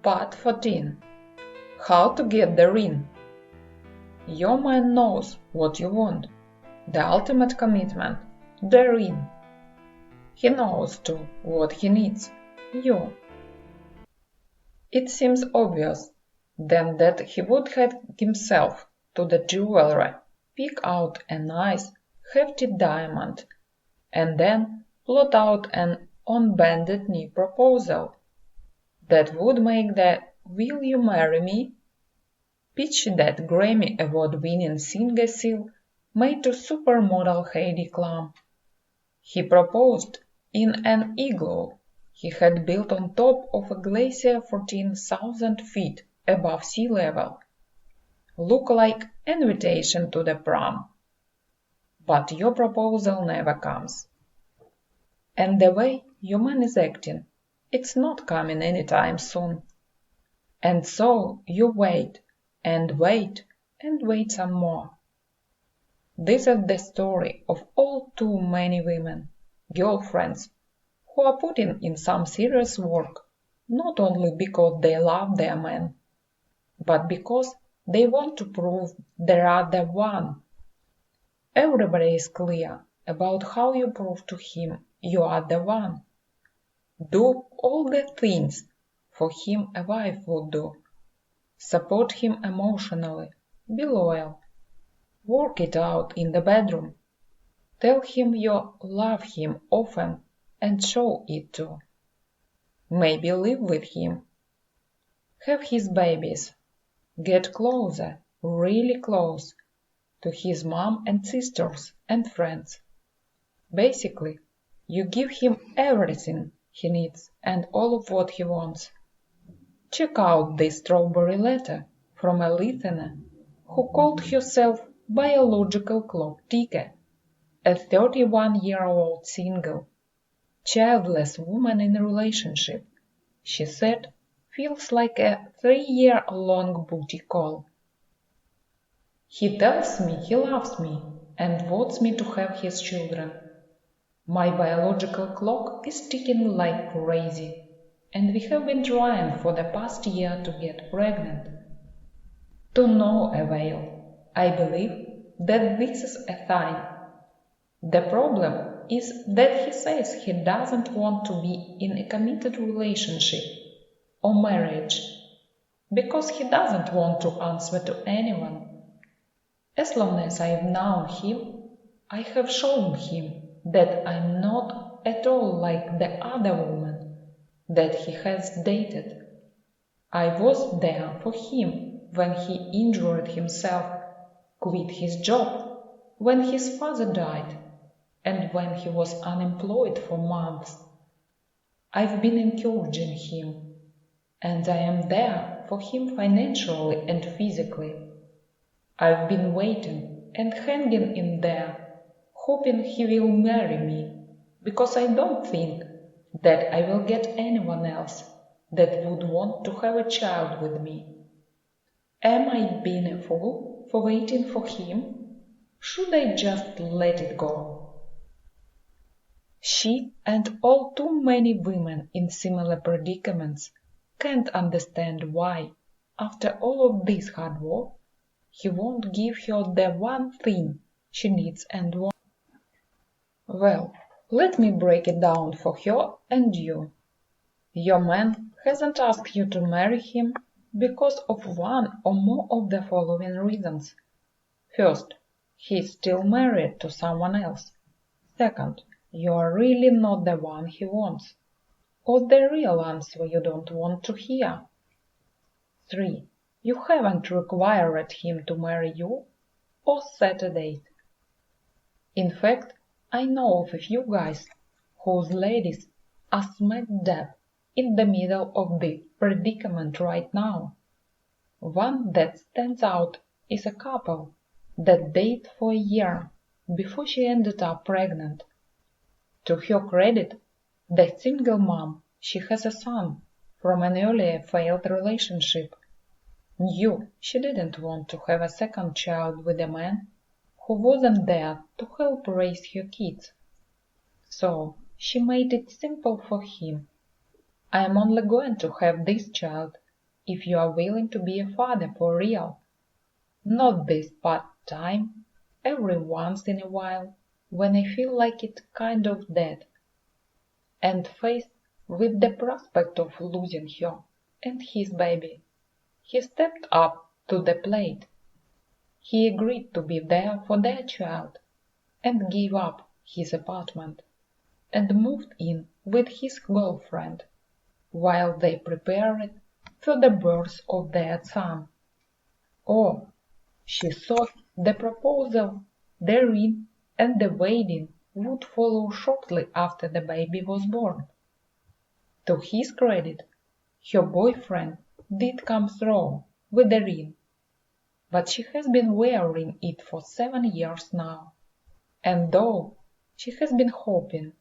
Part 14. How to get the ring. Your man knows what you want, the ultimate commitment, the ring. He knows too what he needs, you. It seems obvious then that he would head himself to the jewelry, pick out a nice, hefty diamond, and then plot out an on bended knee proposal that would make the "Will you marry me?" pitch that Grammy Award-winning singer seal made to supermodel Heidi Klum. He proposed in an igloo he had built on top of a glacier 14,000 feet above sea level. Look like invitation to the prom. But your proposal never comes. And the way your man is acting, it's not coming anytime soon. And so you wait, and wait, and wait some more. This is the story of all too many women, girlfriends, who are putting in some serious work, not only because they love their man, but because they want to prove they are the one. Everybody is clear about how you prove to him you are the one. Do all the things for him a wife would do. Support him emotionally, be loyal. Work it out in the bedroom. Tell him you love him often and show it too. Maybe live with him. Have his babies. Get closer, really close, to his mom and sisters and friends. Basically, you give him everything he needs and all of what he wants. Check out this strawberry letter from a listener who called herself Biological Clock Ticker, a 31-year-old single, childless woman in a relationship. She said, feels like a 3-year-long booty call. He tells me he loves me and wants me to have his children. My biological clock is ticking like crazy, and we have been trying for the past year to get pregnant. To no avail. I believe that this is a sign. The problem is that he says he doesn't want to be in a committed relationship or marriage because he doesn't want to answer to anyone. As long as I've known him, I have shown him that I'm not at all like the other women that he has dated. I was there for him when he injured himself, quit his job, when his father died, and when he was unemployed for months. I've been encouraging him, and I am there for him financially and physically. I've been waiting and hanging in there, hoping he will marry me, because I don't think that I will get anyone else that would want to have a child with me. Am I being a fool for waiting for him? Should I just let it go? She and all too many women in similar predicaments can't understand why, after all of this hard work, he won't give her the one thing she needs and wants. Well, let me break it down for her and you. Your man hasn't asked you to marry him because of one or more of the following reasons. First, he's still married to someone else. Second, you are really not the one he wants, or the real answer you don't want to hear. 3. You haven't required him to marry you or set a date. In fact, I know of a few guys whose ladies are smack dab in the middle of the predicament right now. One that stands out is a couple that dated for a year before she ended up pregnant. To her credit, the single mom, she has a son from an earlier failed relationship. Knew she didn't want to have a second child with a man who wasn't there to help raise her kids. So she made it simple for him. I am only going to have this child if you are willing to be a father for real. Not this part-time, every once in a while, when I feel like it kind of dead. And faced with the prospect of losing her and his baby, he stepped up to the plate. He agreed to be there for their child, and gave up his apartment, and moved in with his girlfriend, while they prepared for the birth of their son. Oh, she thought the proposal, the ring, and the wedding would follow shortly after the baby was born. To his credit, her boyfriend did come through with the ring, but she has been wearing it for 7 years now, and though she has been hoping,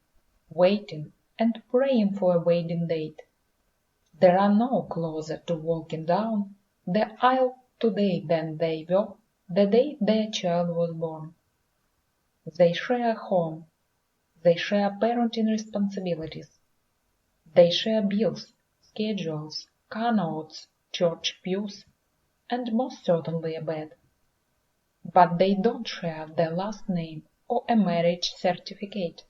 waiting, and praying for a wedding date, they are no closer to walking down the aisle today than they were the day their child was born. They share a home, they share parenting responsibilities, they share bills, schedules, car notes, church pews, and most certainly a bed. But they don't share their last name or a marriage certificate.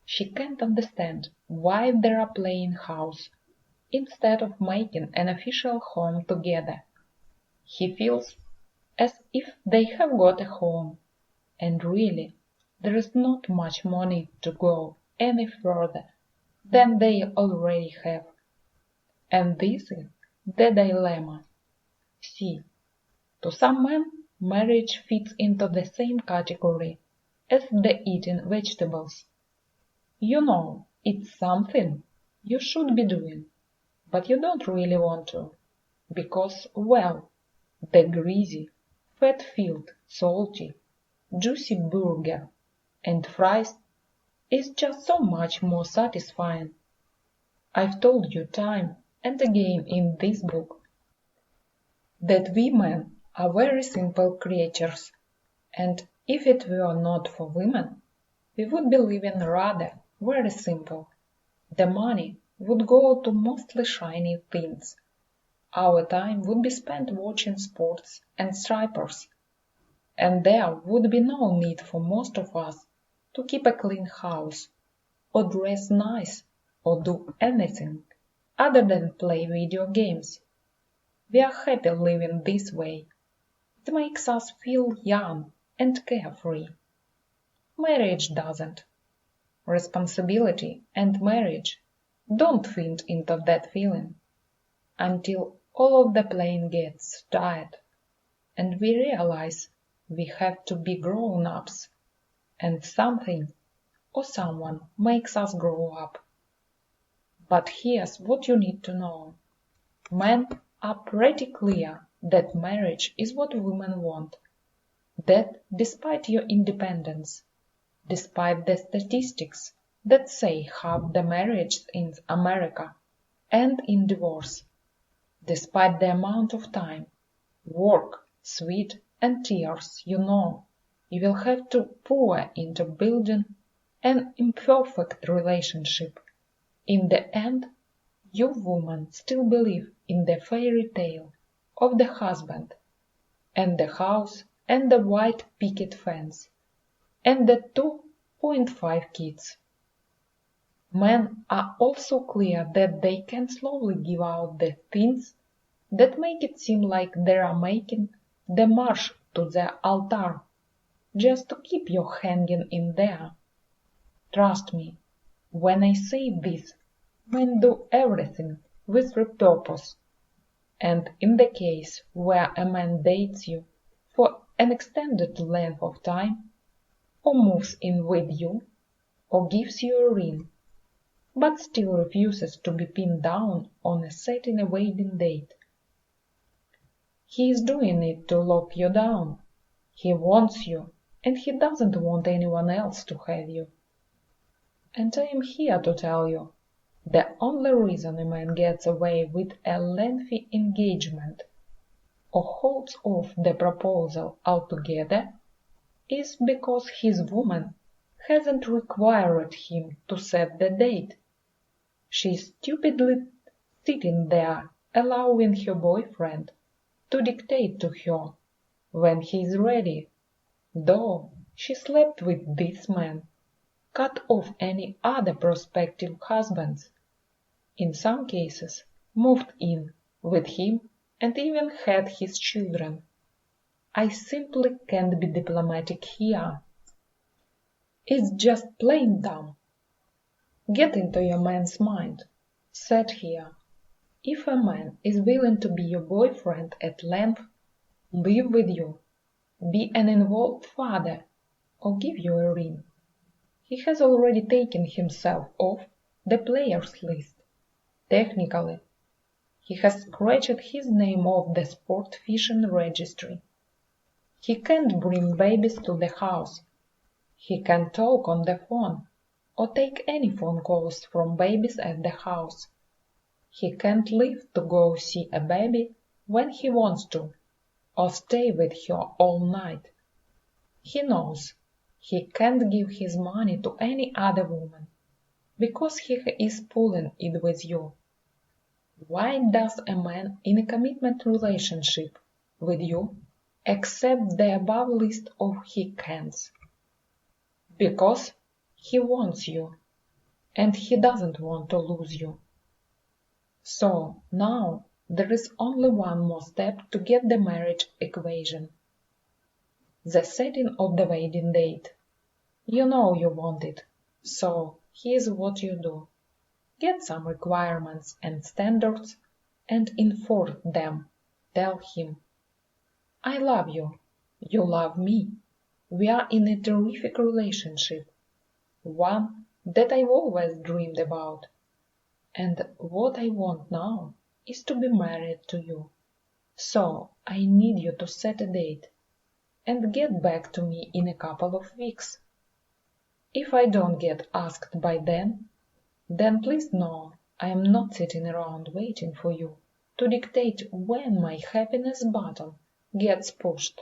She can't understand why they are playing house instead of making an official home together. He feels as if they have got a home, and really there is not much more need to go any further than they already have. And this is the dilemma. See, to some men, marriage fits into the same category as the eating vegetables. You know, it's something you should be doing, but you don't really want to, because, well, the greasy, fat-filled, salty, juicy burger and fries is just so much more satisfying. I've told you time and again in this book that we men are very simple creatures, and if it were not for women, we would be living rather very simple. The money would go to mostly shiny things. Our time would be spent watching sports and strippers, and there would be no need for most of us to keep a clean house, or dress nice, or do anything other than play video games. We are happy living this way. It makes us feel young and carefree. Marriage doesn't. Responsibility and marriage don't fit into that feeling until all of the playing gets tired and we realize we have to be grown-ups and something or someone makes us grow up. But here's what you need to know. Men are pretty clear that marriage is what women want, that despite your independence, despite the statistics that say half the marriages in America end in divorce, despite the amount of time, work, sweat, and tears you will have to pour into building an imperfect relationship, in the end, you women still believe in the fairy tale of the husband, and the house, and the white picket fence, and the 2.5 kids. Men are also clear that they can slowly give out the things that make it seem like they are making the march to the altar, just to keep you hanging in there. Trust me, when I say this, men do everything with purpose, and in the case where a man dates you for an extended length of time, or moves in with you, or gives you a ring, but still refuses to be pinned down on a certain wedding date, he is doing it to lock you down. He wants you, and he doesn't want anyone else to have you. And I am here to tell you, the only reason a man gets away with a lengthy engagement or holds off the proposal altogether is because his woman hasn't required him to set the date. She is stupidly sitting there allowing her boyfriend to dictate to her when he is ready, though she slept with this man, cut off any other prospective husbands, in some cases moved in with him and even had his children. I simply can't be diplomatic here. It's just plain dumb. Get into your man's mind. Said here, if a man is willing to be your boyfriend at length, live with you, be an involved father, or give you a ring, he has already taken himself off the players list. Technically, he has scratched his name off the sport fishing registry. He can't bring babies to the house. He can't talk on the phone or take any phone calls from babies at the house. He can't leave to go see a baby when he wants to, or stay with her all night. He knows he can't give his money to any other woman, because he is pulling it with you. Why does a man in a commitment relationship with you accept the above list of he can'ts? Because he wants you, and he doesn't want to lose you. So now there is only one more step to get the marriage equation. The setting of the wedding date. You know you want it, so here's what you do. Get some requirements and standards and enforce them. Tell him, I love you, you love me. We are in a terrific relationship, one that I've always dreamed about. And what I want now is to be married to you. So I need you to set a date and get back to me in a couple of weeks. If I don't get asked by then please know I am not sitting around waiting for you to dictate when my happiness button gets pushed.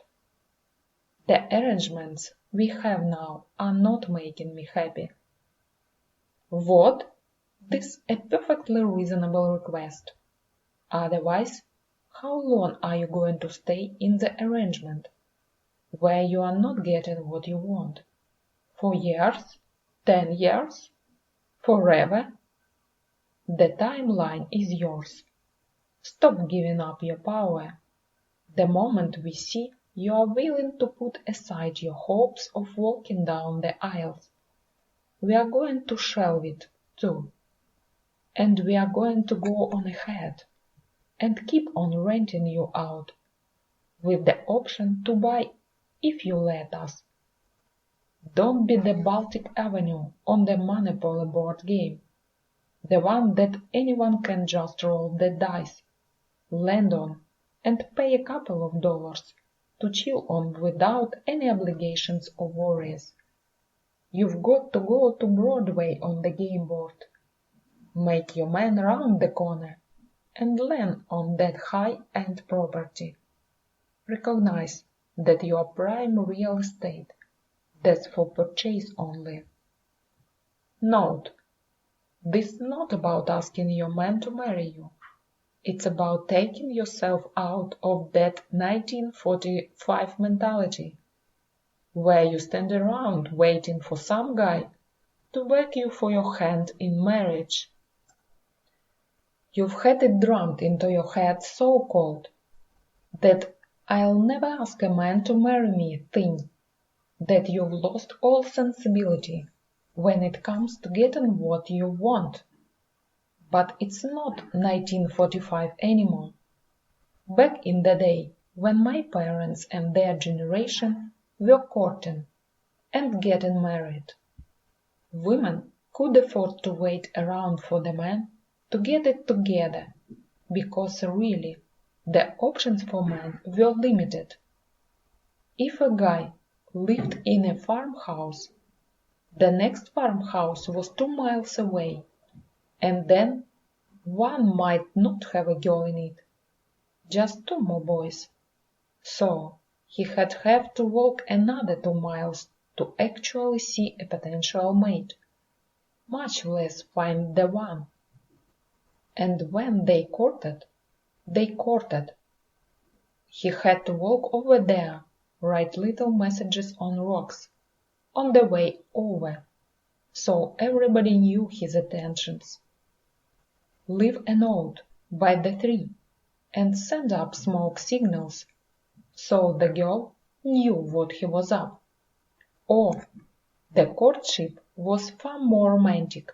The arrangements we have now are not making me happy. What? This is a perfectly reasonable request. Otherwise, how long are you going to stay in the arrangement, where you are not getting what you want? 4 years? 10 years? Forever? The timeline is yours. Stop giving up your power. The moment we see you are willing to put aside your hopes of walking down the aisles, we are going to shelve it too. And we are going to go on ahead and keep on renting you out, with the option to buy if you let us. Don't be the Baltic Avenue on the Monopoly board game, the one that anyone can just roll the dice, land on, and pay a couple of dollars to chill on without any obligations or worries. You've got to go to Broadway on the game board, make your man round the corner, and land on that high-end property. Recognize that you are prime real estate. That's for purchase only. Note, this is not about asking your man to marry you. It's about taking yourself out of that 1945 mentality, where you stand around waiting for some guy to beg you for your hand in marriage. You've had it drummed into your head so cold that I'll never ask a man to marry me thing, that you've lost all sensibility when it comes to getting what you want. But it's not 1945 anymore. Back in the day when my parents and their generation were courting and getting married, women could afford to wait around for the man to get it together, because really the options for men were limited. If a guy lived in a farmhouse, the next farmhouse was 2 miles away, and then one might not have a girl in it, just 2 more boys. So he had have to walk another 2 miles to actually see a potential mate, much less find the one. And when they courted, They courted. He had to walk over there, write little messages on rocks, on the way over, so everybody knew his attentions. Leave a note by the tree and send up smoke signals, so the girl knew what he was up. Or the courtship was far more romantic,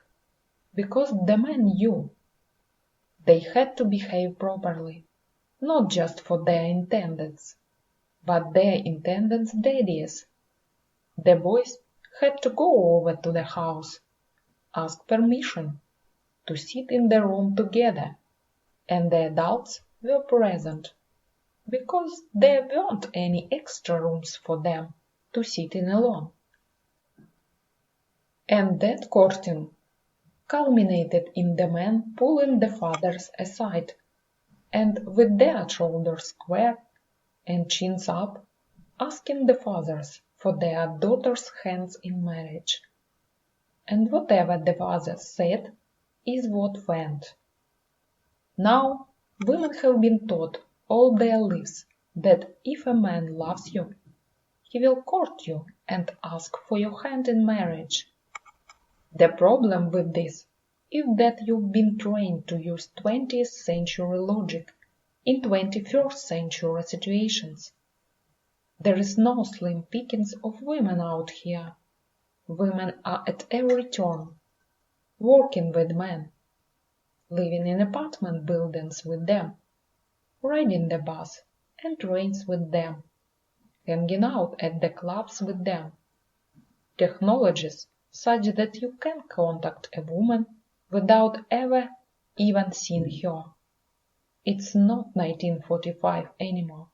because the man knew they had to behave properly, not just for their intendeds, but their intendeds' daddies. The boys had to go over to the house, ask permission to sit in the room together, and the adults were present, because there weren't any extra rooms for them to sit in alone. And that courting culminated in the men pulling the fathers aside, and with their shoulders square and chins up, asking the fathers for their daughters' hands in marriage. And whatever the fathers said is what went. Now, women have been taught all their lives that if a man loves you, he will court you and ask for your hand in marriage. The problem with this is that you've been trained to use 20th century logic in 21st century situations. There is no slim pickings of women out here. Women are at every turn, working with men, living in apartment buildings with them, riding the bus and trains with them, hanging out at the clubs with them. Technologies such that you can contact a woman without ever even seeing her. It's not 1945 anymore.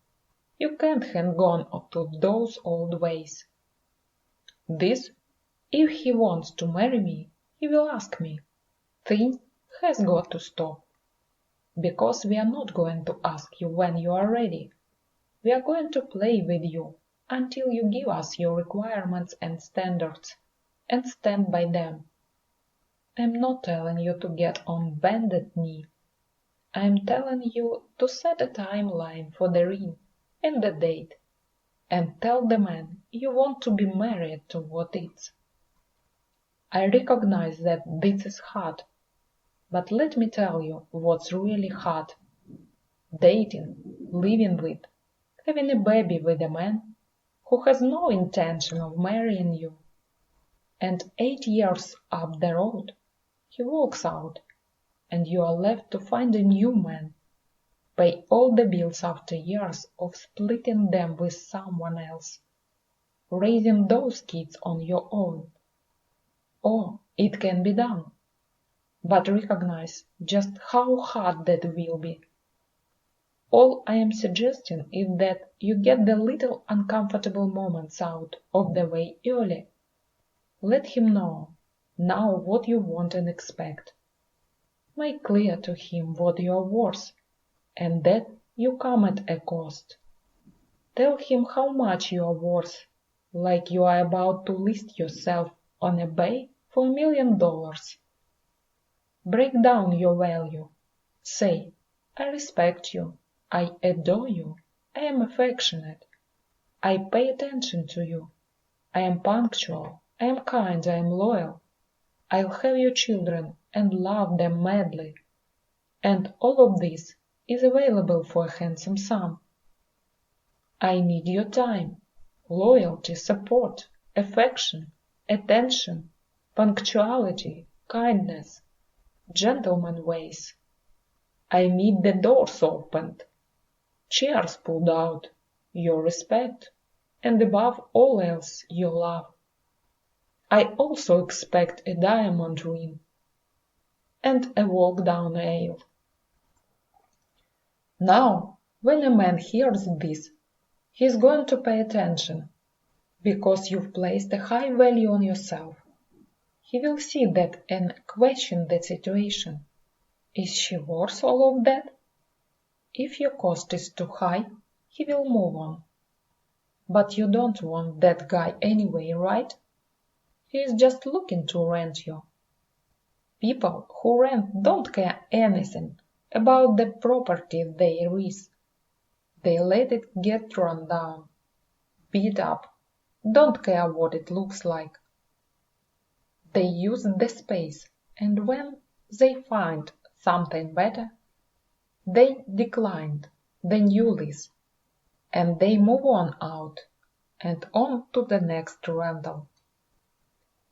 You can't hang on to those old ways. This, if he wants to marry me, he will ask me, thing has got to stop. Because we are not going to ask you when you are ready. We are going to play with you until you give us your requirements and standards, and stand by them. I'm not telling you to get on bended knee. I'm telling you to set a timeline for the ring and the date, and tell the man you want to be married to what it's. I recognize that this is hard, but let me tell you what's really hard. Dating, living with, having a baby with a man who has no intention of marrying you. And 8 years up the road, he walks out, and you are left to find a new man, pay all the bills after years of splitting them with someone else, raising those kids on your own. Or it can be done, but recognize just how hard that will be. All I am suggesting is that you get the little uncomfortable moments out of the way early. Let him know now what you want and expect. Make clear to him what you are worth, and that you come at a cost. Tell him how much you are worth, like you are about to list yourself on eBay for $1 million. Break down your value. Say, I respect you, I adore you, I am affectionate, I pay attention to you, I am punctual, I am kind, I am loyal, I'll have your children and love them madly, and all of this is available for a handsome sum. I need your time, loyalty, support, affection, attention, punctuality, kindness, gentleman ways. I need the doors opened, chairs pulled out, your respect, and above all else your love. I also expect a diamond ring and a walk down the aisle. Now, when a man hears this, he's going to pay attention, because you've placed a high value on yourself. He will see that and question the situation. Is she worth all of that? If your cost is too high, he will move on. But you don't want that guy anyway, right? He is just looking to rent you. People who rent don't care anything about the property there is. They let it get run down, beat up, don't care what it looks like. They use the space, and when they find something better, they declined the new lease, and they move on out and on to the next rental.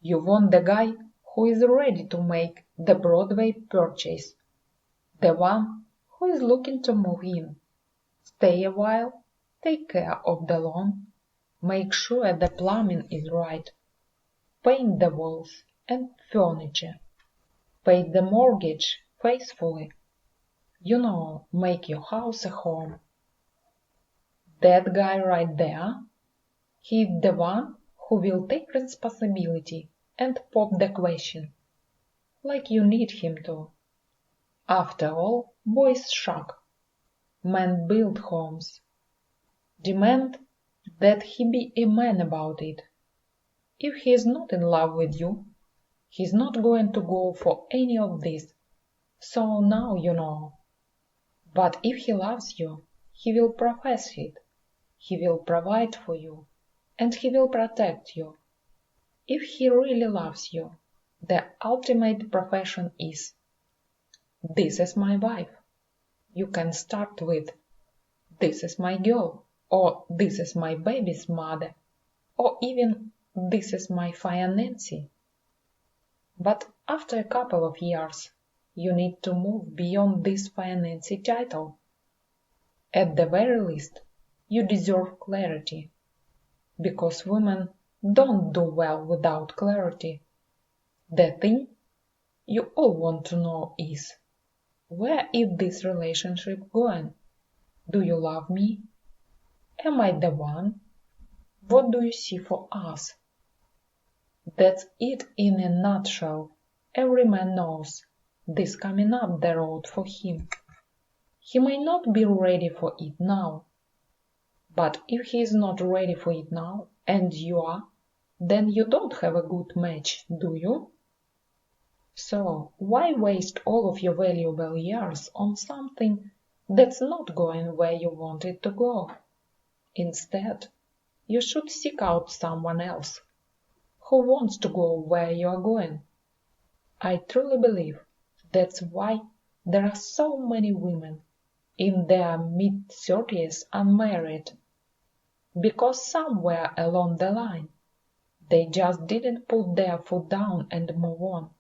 You want the guy who is ready to make the Broadway purchase, the one who is looking to move in, stay a while, take care of the lawn, make sure the plumbing is right, paint the walls and furniture, pay the mortgage faithfully, make your house a home. That guy right there, he's the one who will take responsibility and pop the question, like you need him to. After all, boys shock. Men build homes. Demand that he be a man about it. If he is not in love with you, he's not going to go for any of this. So now you know. But if he loves you, he will profess it. He will provide for you, and he will protect you. If he really loves you, the ultimate profession is, "This is my wife." You can start with, "This is my girl," or "This is my baby's mother," or even, "This is my fiancée." But after a couple of years, you need to move beyond this fiancée title. At the very least, you deserve clarity, because women don't do well without clarity. The thing you all want to know is, where is this relationship going? Do you love me? Am I the one? What do you see for us? That's it in a nutshell. Every man knows this coming up the road for him. He may not be ready for it now. But if he is not ready for it now, and you are, then you don't have a good match, do you? So why waste all of your valuable years on something that's not going where you want it to go? Instead, you should seek out someone else who wants to go where you are going. I truly believe that's why there are so many women in their mid-30s unmarried, because somewhere along the line they just didn't put their foot down and move on.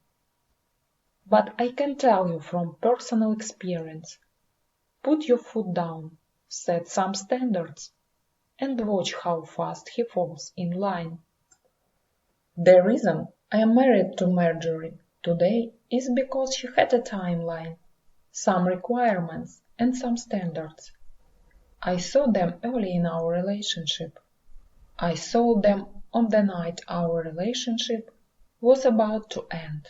But I can tell you from personal experience, put your foot down, set some standards, and watch how fast he falls in line. The reason I am married to Marjorie today is because she had a timeline, some requirements, and some standards. I saw them early in our relationship. I saw them on the night our relationship was about to end.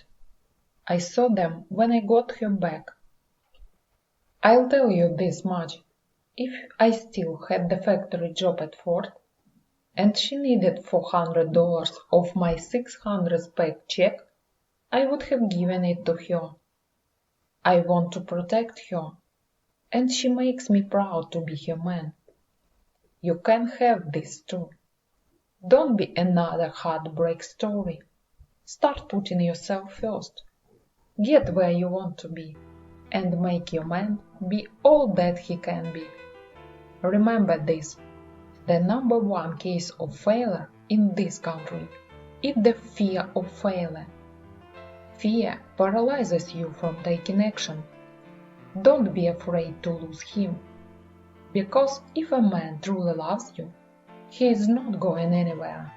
I saw them when I got her back. I'll tell you this much. If I still had the factory job at Ford, and she needed $400 of my $600 pack check, I would have given it to her. I want to protect her, and she makes me proud to be her man. You can have this too. Don't be another heartbreak story. Start putting yourself first. Get where you want to be, and make your man be all that he can be. Remember this, the number one case of failure in this country is the fear of failure. Fear paralyzes you from taking action. Don't be afraid to lose him, because if a man truly loves you, he is not going anywhere.